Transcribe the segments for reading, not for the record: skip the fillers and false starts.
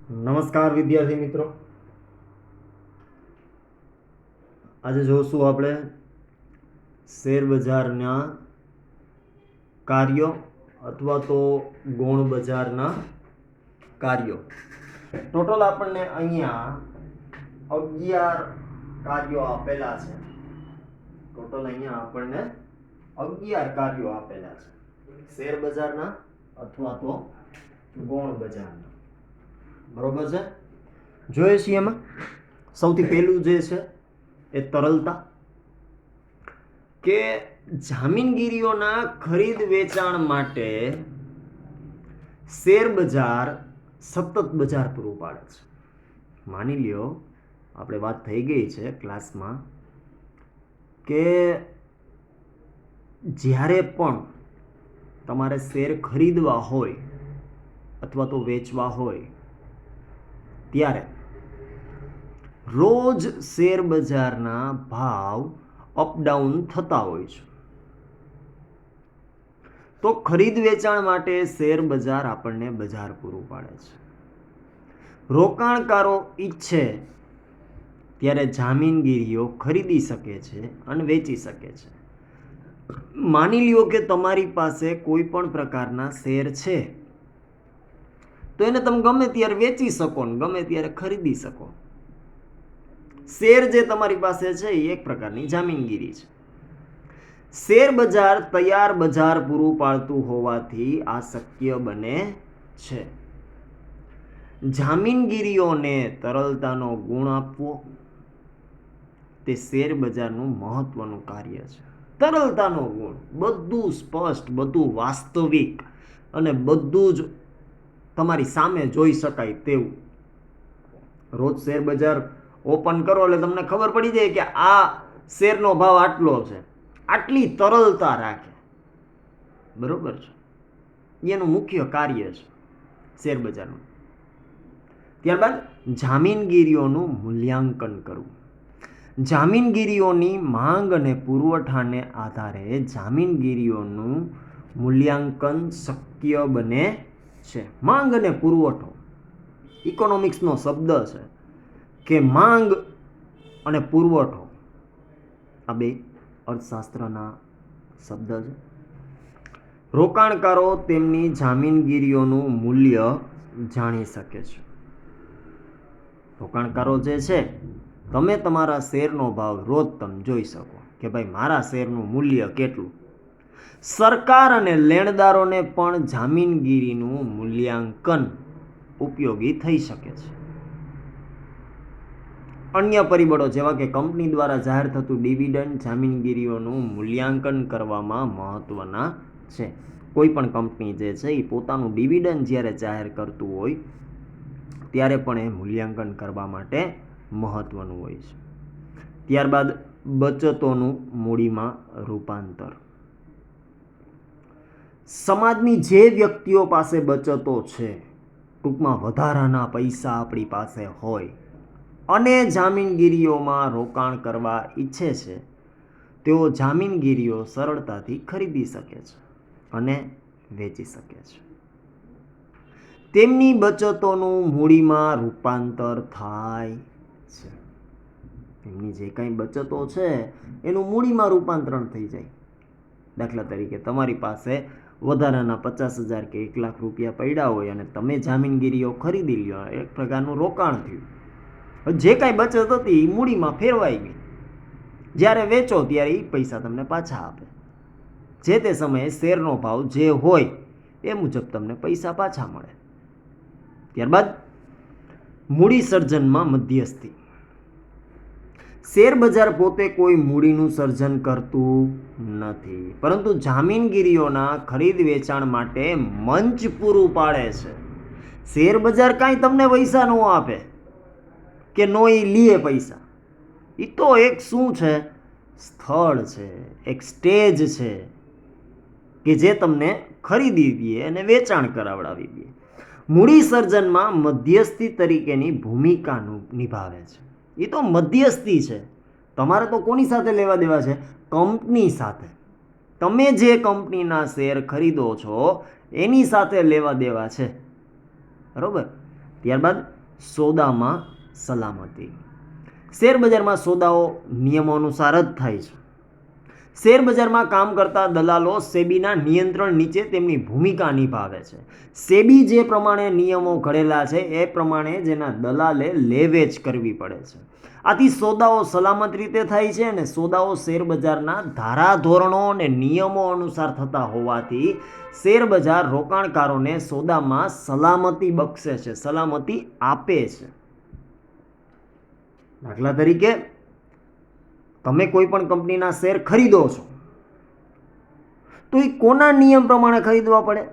નમસ્કાર વિદ્યાર્થી મિત્રો, આજે જોશું આપણે શેર બજારના કાર્યો અથવા તો ગૌણ બજારના કાર્યો. ટોટલ આપણને અહીંયા 11 કાર્યો આપેલા છે. ટોટલ અહીંયા આપણને 11 કાર્યો આપેલા છે શેર બજારના અથવા તો ગૌણ બજારના. બરોબર છે. જોઈએ છીએ એમાં સૌથી પહેલું જે છે એ તરલતા, કે જામીનગીરીઓના ખરીદ વેચાણ માટે શેર બજાર સતત બજાર પૂરું પાડે છે. માની લ્યો આપણે વાત થઈ ગઈ છે ક્લાસમાં કે જ્યારે પણ તમારે શેર ખરીદવા હોય અથવા તો વેચવા હોય ત્યારે રોજ શેર બજારના ભાવ અપડાઉન થતા હોય છે. તો ખરીદ વેચાણ માટે શેર બજાર આપણને બજાર પૂરું પાડે છે. રોકાણકારો ઈચ્છે ત્યારે જામીનગીરીઓ ખરીદી શકે છે અને વેચી શકે છે. માની લ્યો કે તમારી પાસે કોઈ પણ પ્રકારના શેર છે તો એને તમે ગમે ત્યારે વેચી શકો ને ગમે ત્યારે ખરીદી શકો. શેર જે તમારી પાસે છે એ એક પ્રકારની જામીનગીરી છે. શેર બજાર તૈયાર બજાર પૂરું પાડતું હોવાથી આ શક્ય બને છે. જામીનગીરીઓને તરલતાનો ગુણ આપવો તે શેર બજારનું મહત્વનું કાર્ય છે. તરલતાનો ગુણ, બધું સ્પષ્ટ, બધું વાસ્તવિક અને બધું જ તમારી સામે જોઈ શકાય તેવું. રોજ શેર બજાર ઓપન કરો એટલે તમને ખબર પડી જાય કે આ શેરનો ભાવ આટલો છે, આટલી તરલતા રાખે. બરોબર છે. એનું મુખ્ય કાર્ય છે શેર બજારનું. ત્યારબાદ જામીનગીરીઓનું મૂલ્યાંકન કરવું. જામીનગીરીઓની માંગ અને પુરવઠાને આધારે જામીનગીરીઓનું મૂલ્યાંકન શક્ય બને છે. માંગ અને પુરવઠો ઇકોનોમિક્સનો શબ્દ છે કે માંગ અને પુરવઠો આ બે અર્થશાસ્ત્રના શબ્દ છે. રોકાણકારો તેમની જામીનગીરીઓનું મૂલ્ય જાણી શકે છે. રોકાણકારો જે છે, તમે તમારા શેરનો ભાવ રોજ તમે જોઈ શકો કે ભાઈ મારા શેરનું મૂલ્ય કેટલું. સરકાર અને લેણદારોને પણ જામીનગીરીનું મૂલ્યાંકન ઉપયોગી થઈ શકે છે. અન્ય પરિબળો જેવા કે કંપની દ્વારા જાહેર થતું ડિવિડન્ડ જામીનગીરીઓનું મૂલ્યાંકન કરવામાં મહત્વના છે. કોઈ પણ કંપની જે છે એ પોતાનું ડિવિડન્ડ જ્યારે જાહેર કરતું હોય ત્યારે પણ એ મૂલ્યાંકન કરવા માટે મહત્વનું હોય છે. ત્યારબાદ બચતોનું મૂડીમાં રૂપાંતર. સમાજની જે વ્યક્તિઓ પાસે બચતો છે, ટૂંકમાં વધારાના પૈસા આપણી પાસે હોય અને જામીનગીરીઓમાં રોકાણ કરવા ઈચ્છે છે, તેઓ જામીનગીરીઓ સરળતાથી ખરીદી શકે છે અને વેચી શકે છે. તેમની બચતોનું મૂડીમાં રૂપાંતર થાય છે. તેમની જે કંઈ બચતો છે એનું મૂડીમાં રૂપાંતરણ થઈ જાય. દાખલા તરીકે તમારી પાસે વધારાના 50,000 કે 1 લાખ રૂપિયા પડ્યા હોય અને તમે જામીનગીરીઓ ખરીદી લ્યો, એક પ્રકારનું રોકાણ થયું. જે કાંઈ બચત હતી એ મૂડીમાં ફેરવાઈ ગઈ. જ્યારે વેચો ત્યારે એ પૈસા તમને પાછા આપે. જે તે સમયે શેરનો ભાવ જે હોય એ મુજબ તમને પૈસા પાછા મળે. ત્યારબાદ મૂડી સર્જનમાં મધ્યસ્થી. શેર બજાર પોતે કોઈ મૂડીનું સર્જન કરતું નથી, પરંતુ જામીનગીરીઓના ખરીદ વેચાણ માટે મંચ પૂરું પાડે છે. શેર બજાર કાંઈ તમને પૈસા ન આપે કે નો એ લે પૈસા. એ તો એક શું છે, સ્થળ છે, એક સ્ટેજ છે કે જે તમને ખરીદી દે અને વેચાણ કરાવડાવી દે. મૂડી સર્જનમાં મધ્યસ્થી તરીકેની ભૂમિકા નિભાવે છે. એ તો મધ્યસ્થી છે. તમારે તો કોની સાથે લેવા દેવા છે? કંપની સાથે. તમે જે કંપનીના શેર ખરીદો છો એની સાથે લેવા દેવા છે. બરોબર. ત્યારબાદ સોદામાં સલામતી. શેર બજારમાં સોદાઓ નિયમો અનુસાર જ થાય છે. શેર બજારમાં કામ કરતા દલાલો સેબીના નિયંત્રણ નીચે તેમની ભૂમિકા નિભાવે છે. સેબી જે પ્રમાણે નિયમો ઘડેલા છે એ પ્રમાણે જેના દલાલે લેવેચ કરવી પડે છે. આથી સોદાઓ સલામત રીતે થાય છે અને સોદાઓ શેર બજારના ધારાધોરણો અને નિયમો અનુસાર થતા હોવાથી શેર બજાર રોકાણકારોને સોદામાં સલામતી બક્ષે છે, સલામતી આપે છે. દાખલા તરીકે તમે કોઈ પણ કંપનીના શેર ખરીદો છો તો એ કોના નિયમ પ્રમાણે ખરીદવા પડે?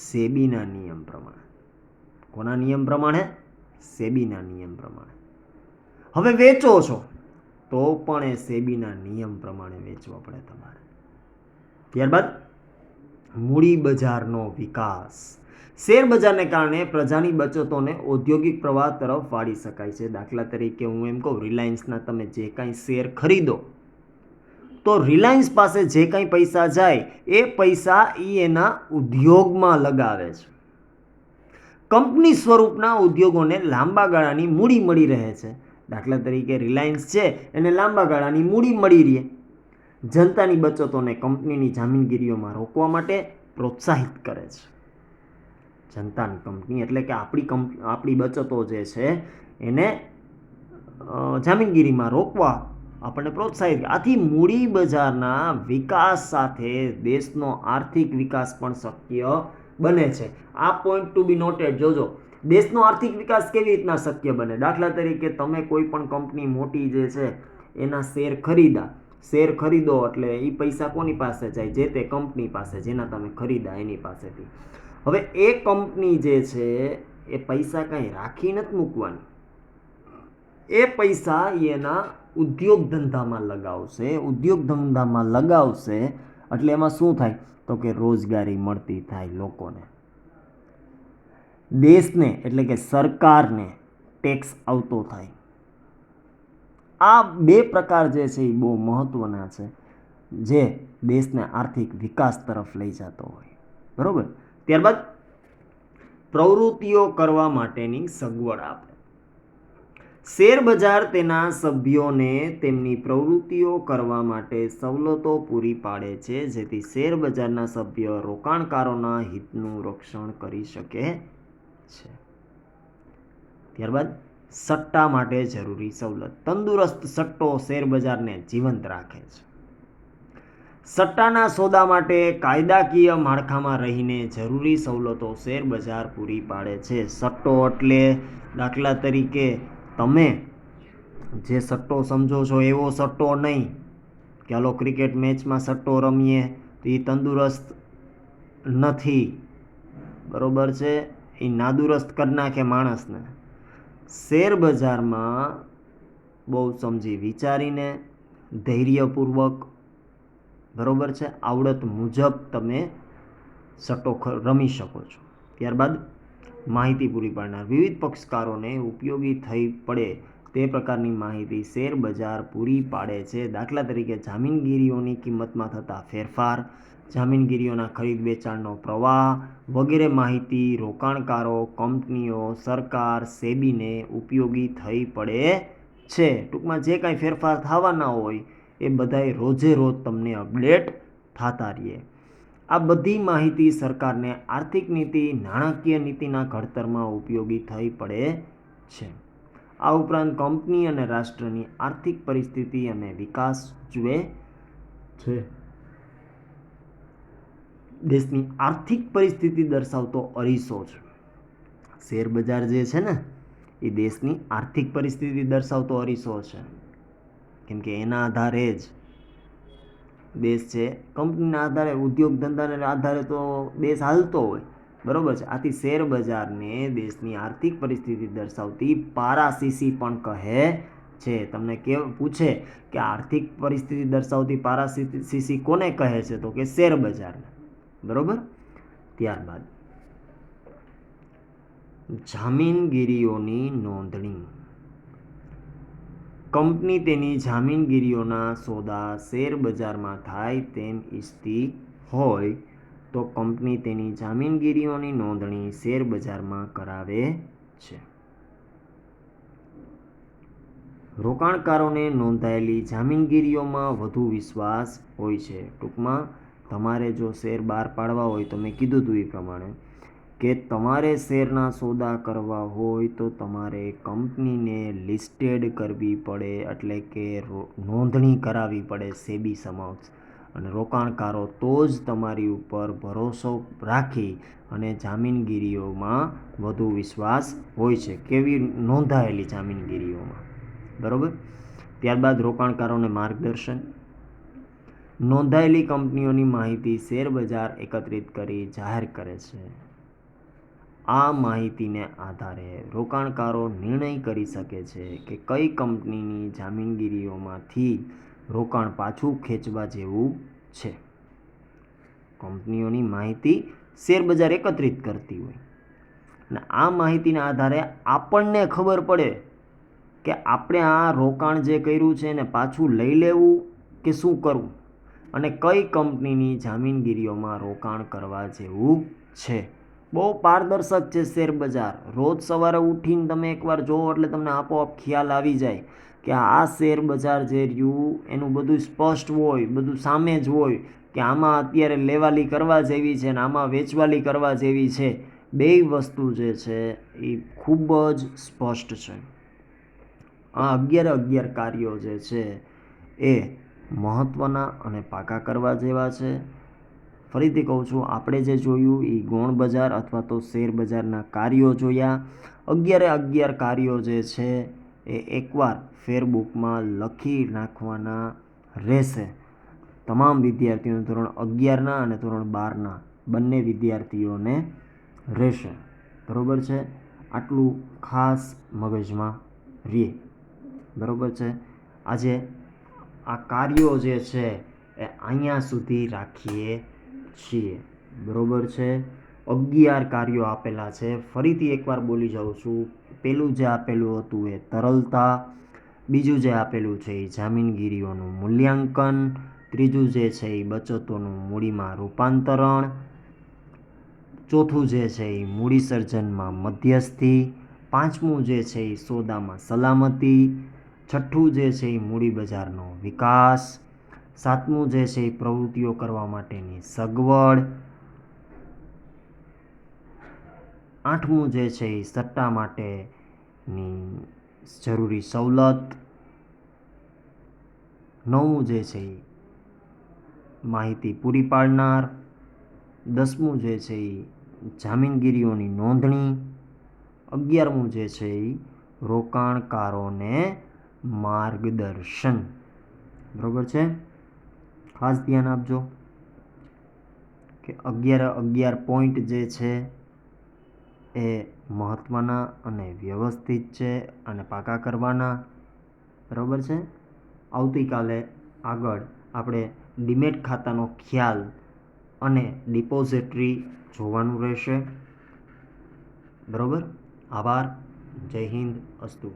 સેબીના નિયમ પ્રમાણે. કોના નિયમ પ્રમાણે? સેબીના નિયમ પ્રમાણે. હવે વેચો છો તો પણ એ સેબીના નિયમ પ્રમાણે વેચવા પડે તમારે. ત્યારબાદ મૂડી બજારનો વિકાસ. શેર બજારને કારણે પ્રજાની બચતોને ઔદ્યોગિક પ્રવાહ તરફ વાળી શકાય છે. દાખલા તરીકે હું એમ કહું, રિલાયન્સના તમે જે કાંઈ શેર ખરીદો તો રિલાયન્સ પાસે જે કાંઈ પૈસા જાય એ પૈસા એના ઉદ્યોગમાં લગાવે છે. કંપની સ્વરૂપના ઉદ્યોગોને લાંબા ગાળાની મૂડી મળી રહે છે. દાખલા તરીકે રિલાયન્સ છે એને લાંબા ગાળાની મૂડી મળી રહે. જનતાની બચતોને કંપનીની જામીનગીરીઓમાં રોકવા માટે પ્રોત્સાહિત કરે છે. જનતાની કંપની એટલે કે આપણી બચતો જે છે એને જામીનગીરીમાં રોકવા આપણને પ્રોત્સાહિત. આથી મૂડી બજારના વિકાસ સાથે દેશનો આર્થિક વિકાસ પણ શક્ય બને છે. આ પોઈન્ટ ટુ બી નોટેડ. જોજો, દેશનો આર્થિક વિકાસ કેવી રીતના શક્ય બને. દાખલા તરીકે તમે કોઈ પણ કંપની મોટી જે છે એના શેર ખરીદો એટલે એ પૈસા કોની પાસે જાય? જે તે કંપની પાસે, જેના તમે ખરીદા એની પાસેથી. હવે એ કંપની જે છે એ પૈસા કાંઈ રાખી નથી મૂકવાની. એ પૈસા એના ઉદ્યોગ ધંધામાં લગાવશે. એટલે એમાં શું થાય? તો કે રોજગારી મળતી થાય લોકોને. દેશને એટલે કે સરકારને ટેક્સ આવતો થાય. આ બે પ્રકાર જે છે એ બહુ મહત્વના છે, જે દેશને આર્થિક વિકાસ તરફ લઈ જતો હોય. બરોબર. ત્યારબાદ પ્રવૃત્તિઓ કરવા માટેની સગવડ આપે. શેર બજાર તેના સભ્યોને તેમની પ્રવૃત્તિઓ કરવા માટે સવલતો પૂરી પાડે છે, જેથી શેર બજારના સભ્યો રોકાણકારોના હિતનું રક્ષણ કરી શકે છે. ત્યારબાદ સટ્ટા માટે જરૂરી સવલત. તંદુરસ્ત સટ્ટો શેર બજારને જીવંત રાખે છે. સટ્ટાના સોદા માટે કાયદાકીય માળખામાં રહીને જરૂરી સવલતો શેર બજાર પૂરી પાડે છે. સટ્ટો એટલે દાખલા તરીકે તમે જે સટ્ટો સમજો છો એવો સટ્ટો નહીં કે હાલો ક્રિકેટ મેચમાં સટ્ટો રમીએ તો એ તંદુરસ્ત નથી. બરોબર છે? એ નાદુરસ્ત કરી નાખે માણસને. શેર બજારમાં બહુ સમજી વિચારીને, ધૈર્યપૂર્વક, બરોબર છે, આવડત મુજબ તમે સટ્ટો રમી શકો છો. ત્યારબાદ માહિતી પૂરી પાડનાર. વિવિધ પક્ષકારોને ઉપયોગી થઈ પડે તે પ્રકારની માહિતી શેર બજાર પૂરી પાડે છે. દાખલા તરીકે જામીનગીરીઓની કિંમતમાં થતા ફેરફાર, જામીનગીરીઓના ખરીદ વેચાણનો પ્રવાહ વગેરે માહિતી રોકાણકારો, કંપનીઓ, સરકાર, સેબીને ઉપયોગી થઈ પડે છે. ટૂંકમાં જે કાંઈ ફેરફાર થવાના હોય એ બધાય રોજે રોજ તમને અપડેટ થતા રહીએ. આ બધી માહિતી સરકારને આર્થિક નીતિ, નાણાકીય નીતિના ઘડતરમાં ઉપયોગી થઈ પડે છે. આ ઉપરાંત કંપની અને રાષ્ટ્રની આર્થિક પરિસ્થિતિ અને વિકાસ જુએ છે. દેશની આર્થિક પરિસ્થિતિ દર્શાવતો અરીસો છે. શેર બજાર જે છે ને એ દેશની આર્થિક પરિસ્થિતિ દર્શાવતો અરીસો છે. કેમ કે એના આધારે જ દેશ છે, કંપનીના આધારે, ઉદ્યોગ ધંધાના આધારે તો દેશ હાલતો હોય. બરોબર છે? આથી શેર બજારને દેશની આર્થિક પરિસ્થિતિ દર્શાવતી પારાશીશી પણ કહે છે. તમને પૂછે કે આર્થિક પરિસ્થિતિ દર્શાવતી પારાશીશી કોને કહે છે? તો કે શેર બજારને. બરોબર. ત્યારબાદ જામીનગીરીઓની નોંધણી. કંપની તેની જામીનગીરીઓના સોદા શેર બજારમાં થાય તેમ ઈચ્છતી હોય તો કંપની તેની જામીનગીરીઓની નોંધણી શેર બજારમાં કરાવે છે. રોકાણકારોને નોંધાયેલી જામીનગીરીઓમાં વધુ વિશ્વાસ હોય છે. ટૂંકમાં તમારે જો શેર બહાર પાડવા હોય તો મેં કીધું હતું એ પ્રમાણે કે તમારે શેરના સોદા કરવા હોય તો તમારે કંપનીને લિસ્ટેડ કરવી પડે, એટલે કે નોંધણી કરાવવી પડે સેબી સમક્ષ. અને રોકાણકારો તો જ તમારી ઉપર ભરોસો રાખી અને જામીનગીરીઓમાં વધુ વિશ્વાસ હોય છે. કેવી? નોંધાયેલી જામીનગીરીઓમાં. બરાબર. ત્યારબાદ રોકાણકારોને માર્ગદર્શન. નોંધાયેલી કંપનીઓની માહિતી શેરબજાર એકત્રિત કરી જાહેર કરે છે. આ માહિતીને આધારે રોકાણકારો નિર્ણય કરી શકે છે કે કઈ કંપનીની જામીનગીરીઓમાંથી રોકાણ પાછું ખેંચવા જેવું છે. કંપનીઓની માહિતી શેરબજાર એકત્રિત કરતી હોય અને આ માહિતીના આધારે આપણને ખબર પડે કે આપણે આ રોકાણ જે કર્યું છે એને પાછું લઈ લેવું કે શું કરવું, અને કઈ કંપનીની જામીનગીરીઓમાં રોકાણ કરવા જેવું છે. બહુ પારદર્શક છે શેરબજાર. રોજ સવારે ઉઠીને તમે એકવાર જુઓ એટલે તમને આપોઆપ ખ્યાલ આવી જાય કે આ શેરબજાર જે રહ્યું એનું બધું સ્પષ્ટ હોય, બધું સામે જ હોય કે આમાં અત્યારે લેવાલી કરવા જેવી છે ને આમાં વેચવાલી કરવા જેવી છે. બેય વસ્તુ જે છે એ ખૂબ જ સ્પષ્ટ છે. આ 11 કાર્યો જે છે એ મહત્ત્વના અને પાકા કરવા જેવા છે. ફરીથી કહું છું, આપણે જે જોયું એ ગૌણ બજાર અથવા તો શેરબજારના કાર્યો જોયા. 11 કાર્યો જે છે એ એકવાર ફેરબુકમાં લખી નાખવાના રહેશે. તમામ વિદ્યાર્થીઓ ધોરણ 11ના અને ધોરણ 12ના બંને વિદ્યાર્થીઓને રહેશે. બરાબર છે? આટલું ખાસ મગજમાં રહે. બરાબર છે? આજે આ કાર્યો જે છે એ અહીંયા સુધી રાખીએ છીએ. બરાબર છે? 11 કાર્યો આપેલા છે. ફરીથી એકવાર બોલી જાઉં છું. પહેલું જે આપેલું હતું એ તરલતા, બીજું જે આપેલું છે એ જામીનગીરીઓનું મૂલ્યાંકન, ત્રીજું જે છે એ બચતોનું મૂડીમાં રૂપાંતરણ, ચોથું જે છે એ મૂડી સર્જનમાં મધ્યસ્થી, પાંચમું જે છે એ સોદામાં સલામતી, છઠ્ઠું જે છે એ મૂડી બજારનો વિકાસ, સાતમું જે છે એ પ્રવૃત્તિઓ કરવા માટેની સગવડ, આઠમું જે છે એ સટ્ટા માટેની જરૂરી સવલત, નવમું જે છે એ માહિતી પૂરી પાડનાર, 10મું જે છે એ જામીનગીરીઓની નોંધણી, 11મું જે છે એ રોકાણકારોને માર્ગદર્શન. બરાબર છે? ખાસ ધ્યાન આપજો કે 11 પોઈન્ટ જે છે એ મહત્ત્વના અને વ્યવસ્થિત છે અને પાકા કરવાના. બરાબર છે? આવતીકાલે આગળ આપણે ડીમેટ ખાતાનો ખ્યાલ અને ડિપોઝિટરી જોવાનું રહેશે. બરાબર? આભાર. જય હિન્દ. અસ્તુ.